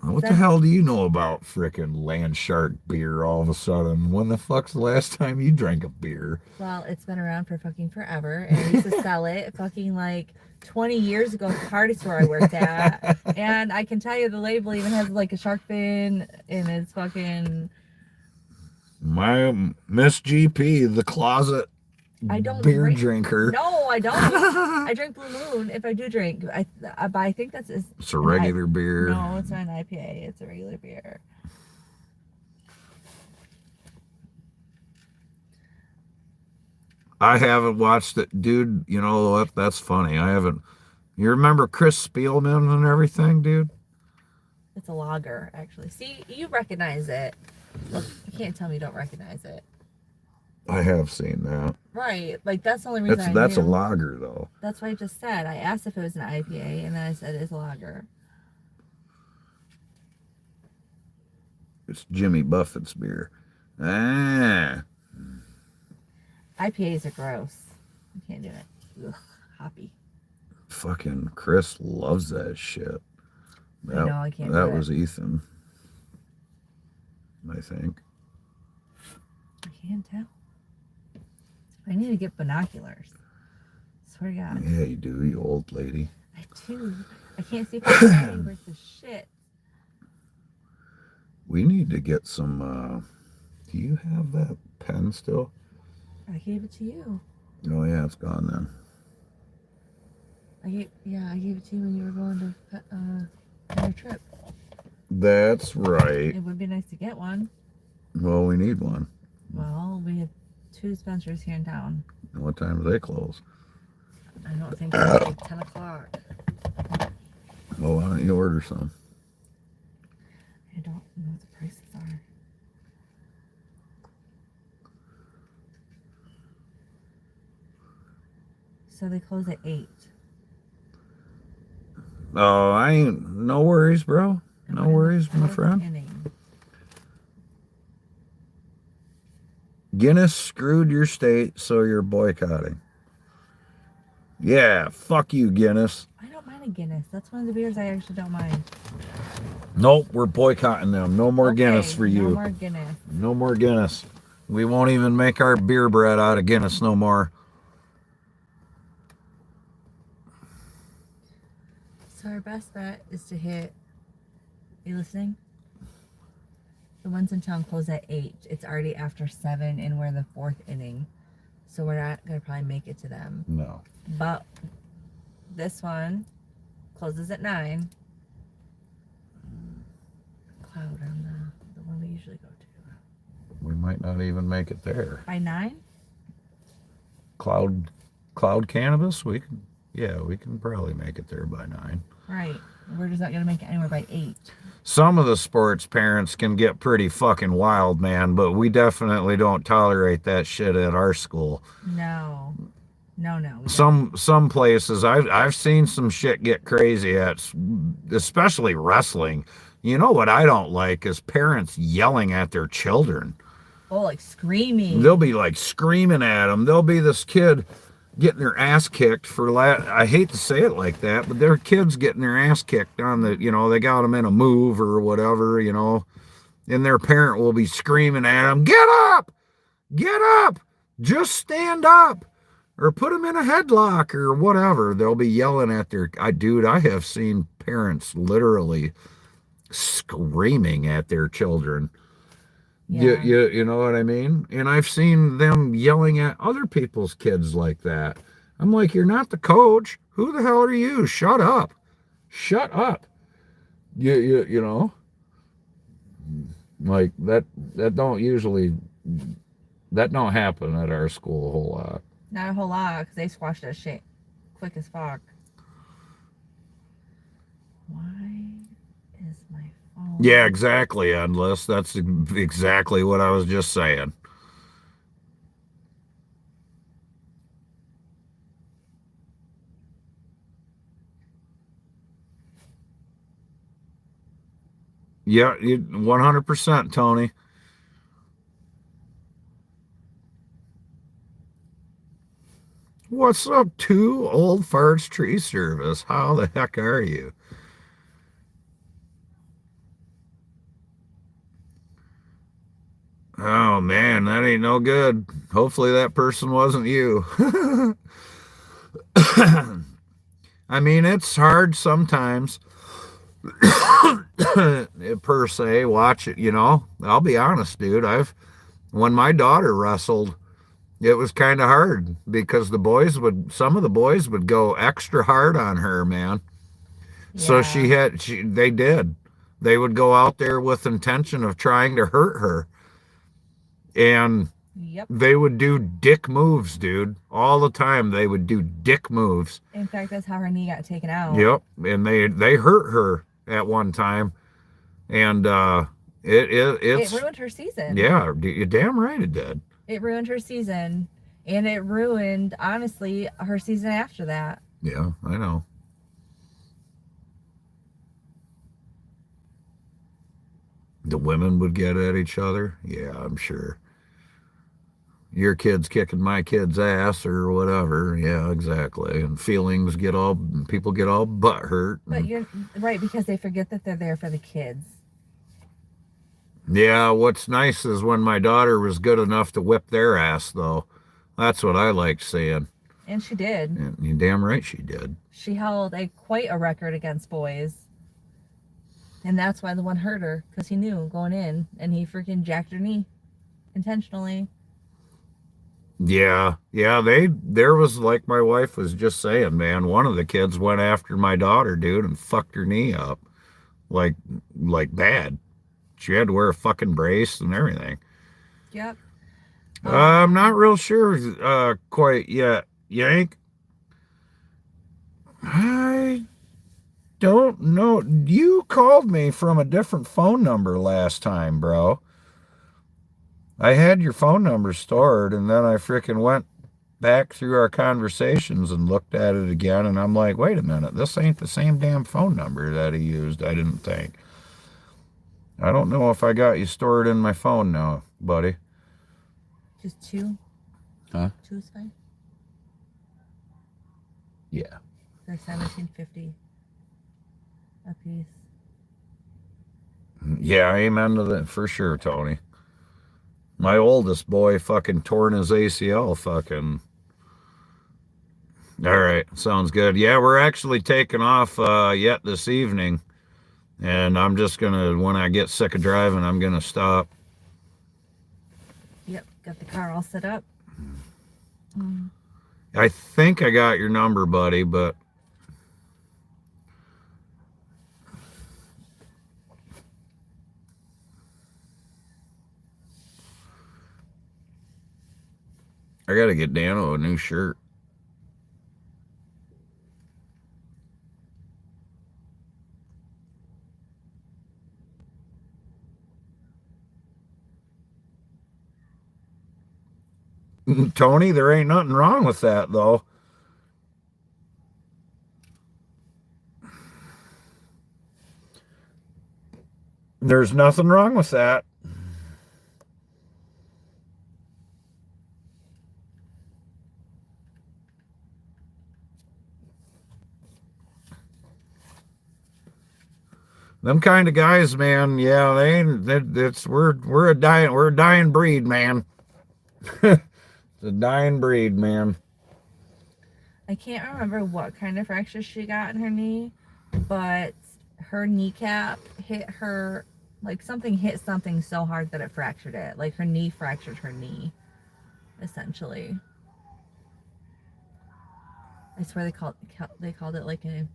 What the hell do you know about frickin' Land Shark beer all of a sudden? When the fuck's the last time you drank a beer? Well, it's been around for fucking forever, and I used to sell it fucking like 20 years ago at the party store I worked at. And I can tell you the label even has like a shark fin, and it's fucking... My Miss GP, the closet beer drinker. No, I don't. I drink Blue Moon if I do drink. But I think it's a regular beer. No, it's not an IPA. It's a regular beer. I haven't watched it, dude. You know what? That's funny. I haven't. You remember Chris Spielman and everything, dude? It's a lager, actually. See, you recognize it. Look, you can't tell me you don't recognize it. I have seen that. Right. Like, that's the only reason I That's a knew. lager, though. That's what I just said. I asked if it was an IPA, and then I said it's a lager. It's Jimmy Buffett's beer. Ah. IPAs are gross. I can't do it. Ugh, hoppy. Fucking Chris loves that shit. I know, I can't do That it. was Ethan, I think. I can't tell. I need to get binoculars. Swear to God. Yeah, you do, you old lady. I do. I can't see if I'm writing worth the shit. We need to get some, do you have that pen still? I gave it to you. Oh, yeah, it's gone then. I gave it to you when you were going to on your trip. That's right. It would be nice to get one. Well, we need one. Well, we have 2 dispensers here in town. And what time do they close? I don't think it's like 10 o'clock. Well, why don't you order some? I don't know what the prices are. So they close at 8. Oh, I ain't, no worries, bro. No worries, my friend. Inning. Guinness screwed your state, so you're boycotting. Yeah, fuck you, Guinness. I don't mind a Guinness. That's one of the beers I actually don't mind. Nope, we're boycotting them. No more Guinness for you. No more Guinness. No more Guinness. We won't even make our beer bread out of Guinness no more. So our best bet is to hit. Are you listening? The ones in town close at 8. It's already after 7, and we're in the 4th inning, so we're not gonna probably make it to them. No. But this one closes at 9. Cloud on the one we usually go to. We might not even make it there. By 9? Cloud Cannabis, we can probably make it there by 9. Right. We're just not gonna make it anywhere by 8. Some of the sports parents can get pretty fucking wild, man, but we definitely don't tolerate that shit at our school. No. No. Some places I've seen some shit get crazy at, especially wrestling. You know what I don't like is parents yelling at their children. Oh, like screaming. They'll be like screaming at them. There'll be this kid getting their ass kicked for I hate to say it like that, but their kids getting their ass kicked on the, they got them in a move or whatever, and their parent will be screaming at them, get up, just stand up, or put them in a headlock or whatever. They'll be yelling at I have seen parents literally screaming at their children. Yeah. You know what I mean? And I've seen them yelling at other people's kids like that. I'm like, you're not the coach. Who the hell are you? Shut up. You know? Like that don't happen at our school a whole lot. Not a whole lot, because they squash that shit quick as fuck. Why is my phone? Yeah, exactly, Endless. That's exactly what I was just saying. Yeah, 100%, Tony. What's up, two old farts tree service? How the heck are you? Oh man, that ain't no good. Hopefully that person wasn't you. I mean, it's hard sometimes per se, watch it, I'll be honest, dude. When my daughter wrestled, it was kind of hard because some of the boys would go extra hard on her, man. Yeah. So they would go out there with intention of trying to hurt her. And Yep. They would do dick moves, dude. All the time they would do dick moves. In fact, that's how her knee got taken out. Yep. And they hurt her at one time. And It ruined her season. Yeah, you're damn right it did. It ruined her season. And it ruined, honestly, her season after that. Yeah, I know. The women would get at each other. Yeah, I'm sure. Your kid's kicking my kid's ass or whatever. Yeah, exactly. And people get all butt hurt. But you're right, because they forget that they're there for the kids. Yeah, what's nice is when my daughter was good enough to whip their ass, though. That's what I liked seeing. And she did. And you're damn right she did. She held quite a record against boys. And that's why the one hurt her, because he knew going in, and he freaking jacked her knee intentionally. Yeah, there was, like my wife was just saying, man, one of the kids went after my daughter, dude, and fucked her knee up. Like bad. She had to wear a fucking brace and everything. Yep. I'm not real sure quite yet, Yank. I don't know. You called me from a different phone number last time, bro. I had your phone number stored, and then I freaking went back through our conversations and looked at it again, and I'm like, wait a minute, this ain't the same damn phone number that he used, I didn't think. I don't know if I got you stored in my phone now, buddy. Just two? Huh? 2 is fine. Yeah. They're $17.50 a piece. Yeah, amen to that for sure, Tony. My oldest boy fucking torn his ACL fucking. All right, sounds good. Yeah, we're actually taking off yet this evening. And I'm just going to, when I get sick of driving, I'm going to stop. Yep, got the car all set up. I think I got your number, buddy, but I got to get Dano a new shirt. Tony, there ain't nothing wrong with that, though. There's nothing wrong with that. Them kind of guys, man. Yeah, they ain't. We're a dying breed, man. It's a dying breed, man. I can't remember what kind of fracture she got in her knee, but her kneecap hit her, like something hit something so hard that it fractured it. Like her knee fractured her knee, essentially. I swear they called it like a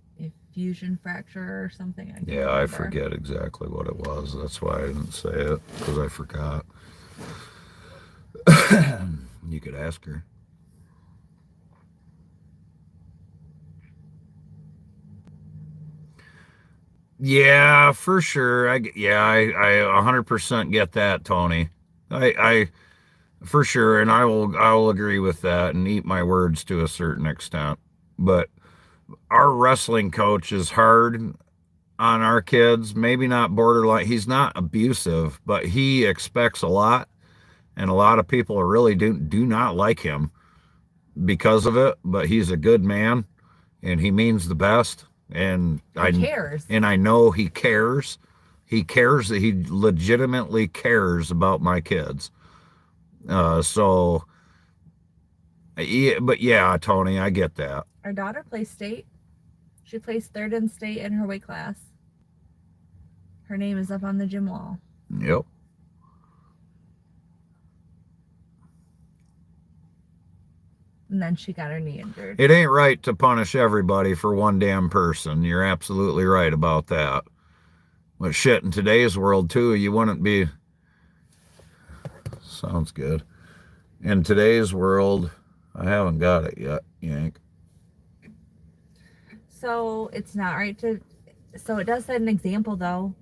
fusion fracture or something. I forget exactly what it was. That's why I didn't say it, because I forgot. You could ask her. Yeah, for sure. I 100% get that, Tony. I for sure, and I will agree with that and eat my words to a certain extent. But our wrestling coach is hard on our kids. Maybe not borderline. He's not abusive, but he expects a lot, and a lot of people really do not like him because of it. But he's a good man, and he means the best. And he cares. And I know he cares. He cares that he legitimately cares about my kids. So, yeah, but yeah, Tony, I get that. Our daughter plays state. She placed 3rd in state in her weight class. Her name is up on the gym wall. Yep. And then she got her knee injured. It ain't right to punish everybody for one damn person. You're absolutely right about that. But shit, in today's world, too, you wouldn't be... Sounds good. In today's world, I haven't got it yet, Yank. So it's not right to. So it does set an example, though.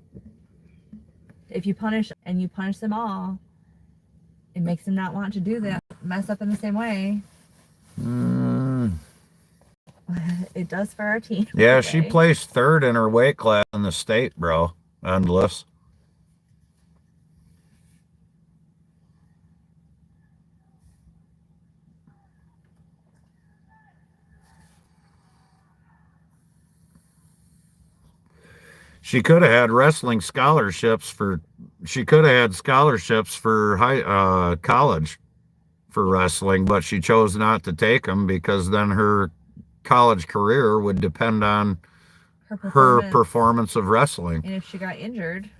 If you punish and you punish them all, it makes them not want to do that, mess up in the same way. It does for our team. Yeah, today. she placed third in her weight class in the state, bro. Endless. She could have had wrestling scholarships for. She could have had scholarships for college for wrestling, but she chose not to take them because then her college career would depend on her performance of wrestling. And if she got injured,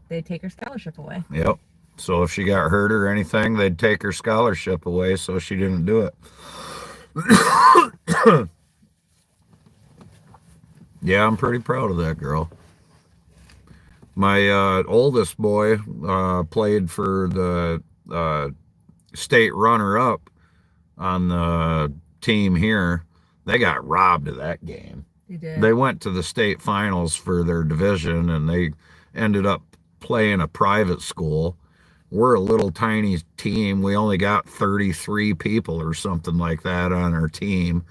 they'd take her scholarship away. Yep. So if she got hurt or anything, they'd take her scholarship away, so she didn't do it. Yeah, I'm pretty proud of that girl. My oldest boy played for the state runner-up on the team here. They got robbed of that game. They did. They went to the state finals for their division, and they ended up playing a private school. We're a little tiny team. We only got 33 people or something like that on our team.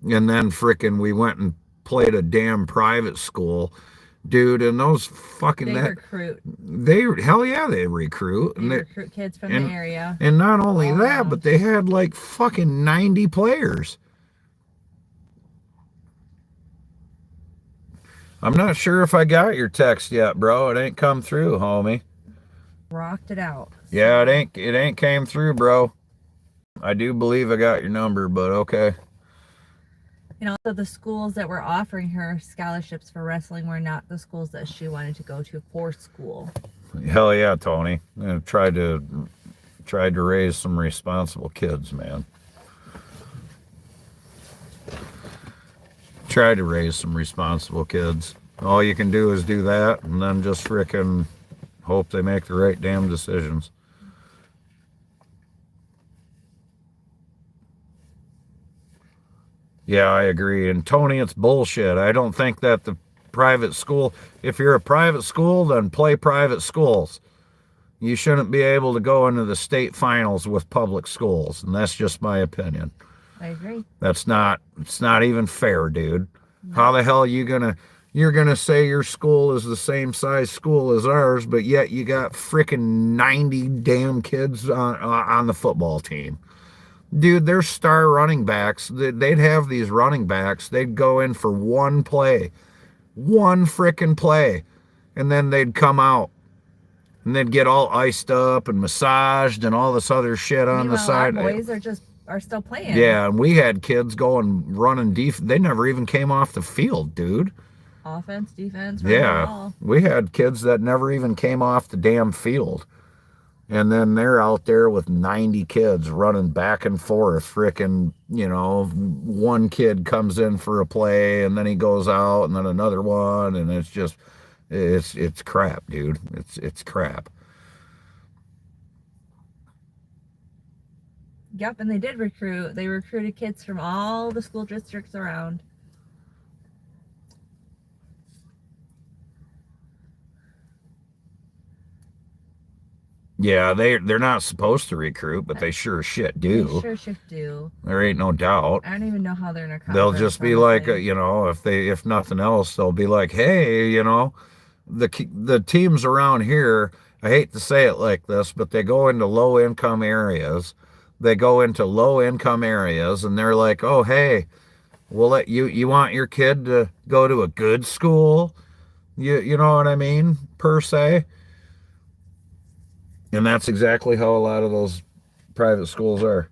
And then frickin' we went and played a damn private school. Dude, and those fucking... They recruit. Hell yeah, they recruit. They recruit kids from the area. And not only that, but they had like fucking 90 players. I'm not sure if I got your text yet, bro. It ain't come through, homie. Rocked it out. Yeah, it ain't came through, bro. I do believe I got your number, but okay. And also the schools that were offering her scholarships for wrestling were not the schools that she wanted to go to for school. Hell yeah, Tony. I tried to raise some responsible kids, man. Tried to raise some responsible kids. All you can do is do that and then just frickin' hope they make the right damn decisions. Yeah, I agree. And Tony, it's bullshit. I don't think that the private school, if you're a private school, then play private schools. You shouldn't be able to go into the state finals with public schools. And that's just my opinion. I agree. It's not even fair, dude. No. How the hell are you're gonna say your school is the same size school as ours, but yet you got freaking 90 damn kids on the football team? Dude, their star running backs, they'd have these running backs, they'd go in for one freaking play, and then they'd come out, and they'd get all iced up and massaged and all this other shit on the side. Our boys are still playing. Yeah, and we had kids running defense. They never even came off the field, dude. Offense, defense, yeah. We had kids that never even came off the damn field. And then they're out there with 90 kids running back and forth. Frickin', one kid comes in for a play and then he goes out and then another one. And it's just, it's crap, dude. It's crap. Yep, and they did recruit. They recruited kids from all the school districts around. Yeah, they're not supposed to recruit, but they sure shit do. They sure shit do. There ain't no doubt. I don't even know how they're in a conference. They'll just be like, if nothing else, they'll be like, hey, the teams around here, I hate to say it like this, but they go into low-income areas. And they're like, oh, hey, we'll let you want your kid to go to a good school? You know what I mean, per se? And that's exactly how a lot of those private schools are.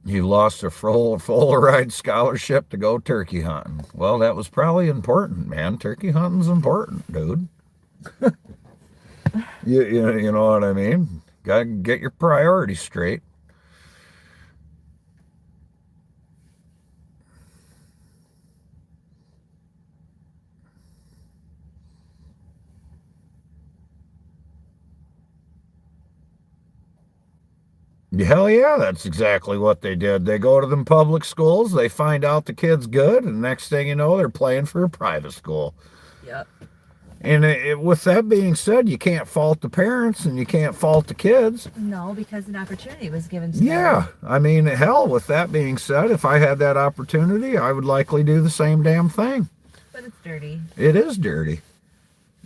You lost a full ride scholarship to go turkey hunting. Well, that was probably important, man. Turkey hunting's important, dude. You know what I mean? Gotta get your priorities straight. Hell yeah, that's exactly what they did. They go to them public schools, they find out the kid's good, and next thing you know, they're playing for a private school. Yep. And with that being said, you can't fault the parents and you can't fault the kids. No, because an opportunity was given to them. Yeah, I mean, hell, with that being said, if I had that opportunity, I would likely do the same damn thing. But it's dirty. It is dirty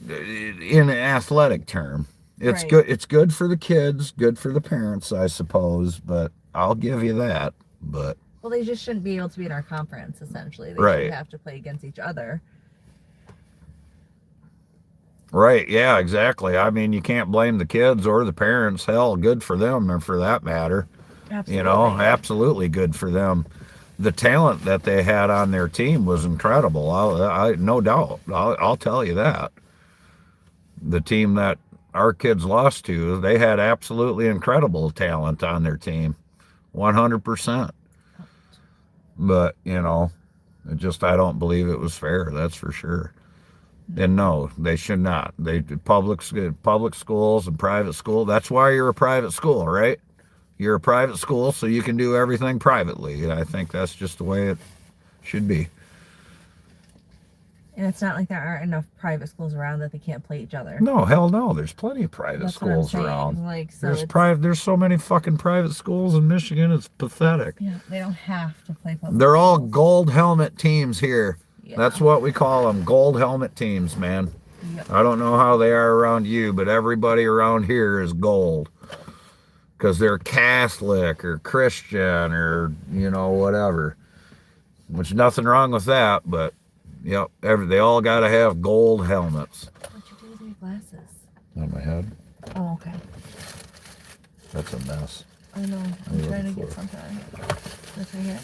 in an athletic term. It's Right. good. It's good for the kids, good for the parents, I suppose. But I'll give you that. But Well, they just shouldn't be able to be in our conference, essentially. They Right. should have to play against each other. right, yeah, exactly. I mean, you can't blame the kids or the parents. Hell, good for them, or for that matter. Absolutely. You know, absolutely good for them. The talent that they had on their team was incredible. I no doubt. I'll tell you that. The team that our kids lost to, they had absolutely incredible talent on their team, 100%. But you know, I don't believe it was fair. That's for sure. And no, they should not. They public schools and private school. That's why you're a private school, right? You're a private school, so you can do everything privately. I think that's just the way it should be. And it's not like there aren't enough private schools around that they can't play each other. No, hell no. There's plenty of private That's what I'm schools saying. around. Like, so There's it's- There's so many fucking private schools in Michigan. It's pathetic. Yeah, they don't have to play public They're all schools. gold helmet teams here. Yeah. That's what we call them, gold helmet teams, man. Yep. I don't know how they are around you, but everybody around here is gold. Because they're Catholic or Christian or, you know, whatever. Which nothing wrong with that, but, yep, they all got to have gold helmets. What'd you do with your glasses? On my head? Oh, okay. That's a mess. I know. I'm What are trying you to get looking something. This right here.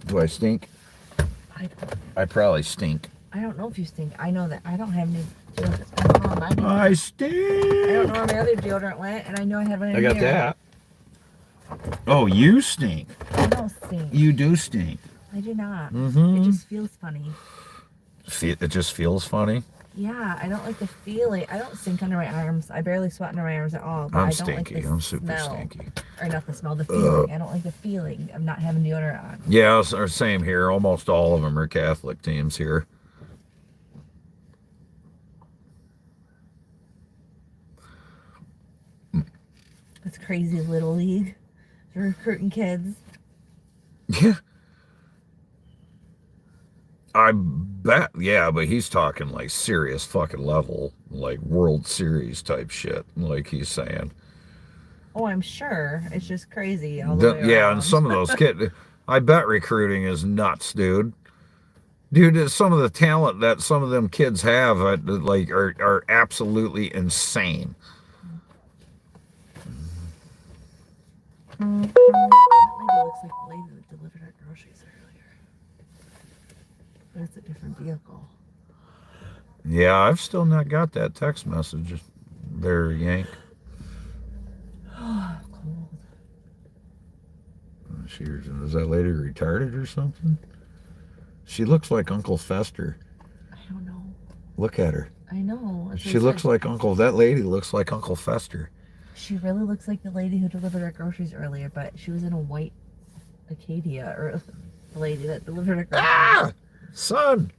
Do I stink? I probably stink. I don't know if you stink. I know that I don't have any deodorant. I don't know where mine- I stink. I don't know where my other deodorant went, and I know I had one in I got here. that. Oh, you stink. I don't stink. You do stink. I do not. Mhm. It just feels funny. It just feels funny. Yeah, I don't like the feeling. I don't stink under my arms. I barely sweat under my arms at all. But I'm I don't stinky. Like the I'm super smell. stinky. Or not the smell, the feeling. I don't like the feeling of not having deodorant on. Yeah, same here. Almost all of them are Catholic teams here. It's crazy little league. They're recruiting kids. Yeah. I bet. Yeah, but he's talking like serious fucking level, like World Series type shit, like he's saying. Oh, I'm sure. It's just crazy. All the way Yeah, around. and some of those kids, I bet recruiting is nuts, dude. Dude, some of the talent that some of them kids have, like, are absolutely insane. That lady looks like the lady that delivered our groceries earlier. But it's a different vehicle. Yeah, I've still not got that text message there, Yank. Cold. Is that lady retarded or something? She looks like Uncle Fester. I don't know. Look at her. I know. It's She looks like that lady looks like Uncle Fester. She really looks like the lady who delivered our groceries earlier, but she was in a white Acadia, or the lady that delivered our groceries. Ah! Son!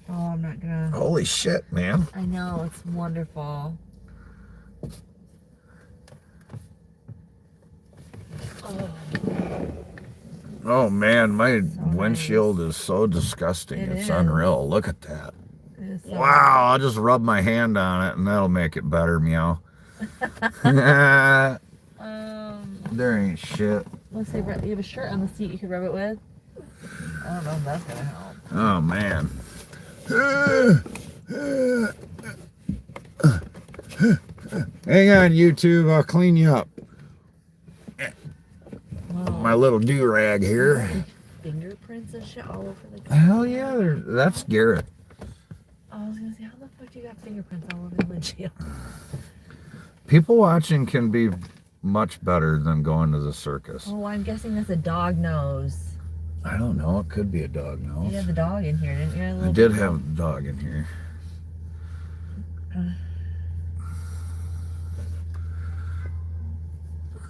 Oh, I'm not gonna. Holy shit, man. I know, it's wonderful. Oh man, my nice. windshield is so disgusting. It It's is. unreal. Look at that. It is so Wow, I'll just rub my hand on it and that'll make it better, meow. There ain't shit. Let's say you have a shirt on the seat you could rub it with. I don't know if that's gonna help. Oh man. Hang on, YouTube. I'll clean you up. Wow. My little do-rag here. Fingerprints and shit all over the. Hell yeah, that's Garrett. I was gonna say, how the fuck do you got fingerprints all over the windshield? People watching can be much better than going to the circus. Oh, I'm guessing that's a dog nose. I don't know. It could be a dog nose. You had the dog in here, didn't you? A I little did bit? have a dog in here.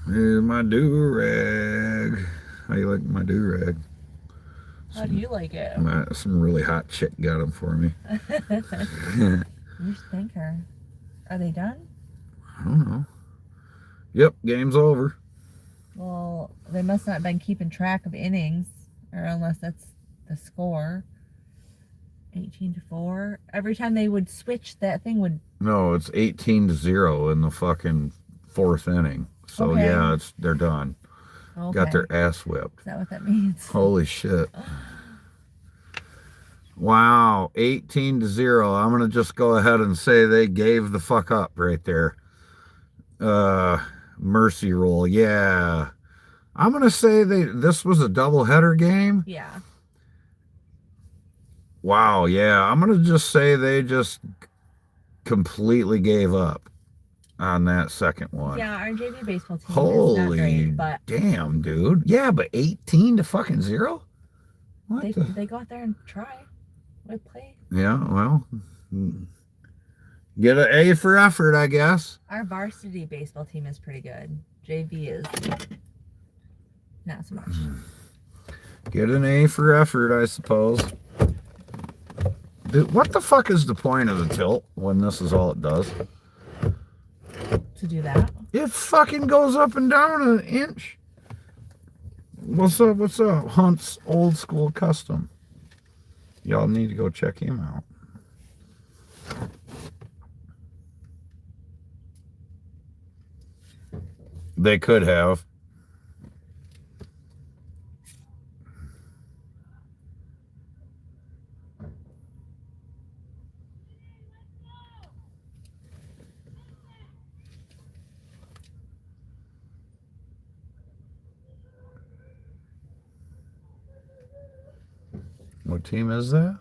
Here's my do-rag. How you like my do-rag? How do you like it? Some really hot chick got them for me. You should thank her. Are they done? I don't know. Yep, game's over. Well, they must not have been keeping track of innings, or unless that's the score. 18-4. Every time they would switch, that thing would. No, it's 18-0 in the fucking fourth inning. So Okay. yeah, they're done. Okay. Got their ass whipped. Is that what that means? Holy shit. Wow, 18-0. I'm gonna just go ahead and say they gave the fuck up right there. Mercy rule, yeah. I'm gonna say this was a doubleheader game. Yeah. Wow, yeah. I'm gonna just say they just completely gave up on that second one. Yeah, our JV baseball team is not Holy great, but damn, dude. Yeah, but 18-0? What they go out there and try. We play. Yeah, well, get an A for effort, I guess. Our varsity baseball team is pretty good. JV is not so much. Get an A for effort, I suppose. Dude, what the fuck is the point of the tilt when this is all it does? To do that? It fucking goes up and down an inch. What's up? What's up? Hunt's Old School Custom. Y'all need to go check him out. They could have. What team is that?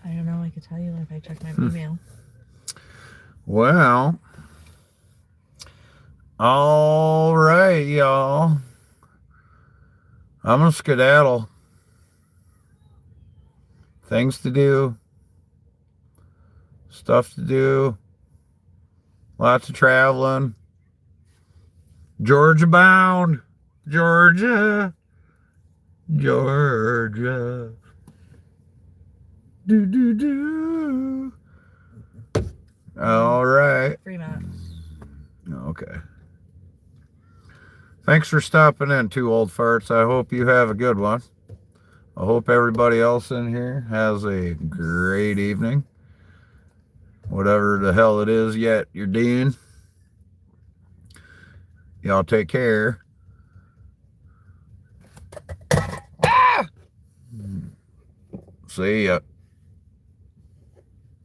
I don't know. I could tell you if I check my email. Well, all right, y'all. I'm gonna skedaddle. Things to do. Stuff to do. Lots of traveling. Georgia bound. Georgia. Georgia. Do, do, do. All right. Fremont. Okay. Thanks for stopping in, two old farts. I hope you have a good one. I hope everybody else in here has a great evening. Whatever the hell it is yet you're doing. Y'all take care. Ah! See ya.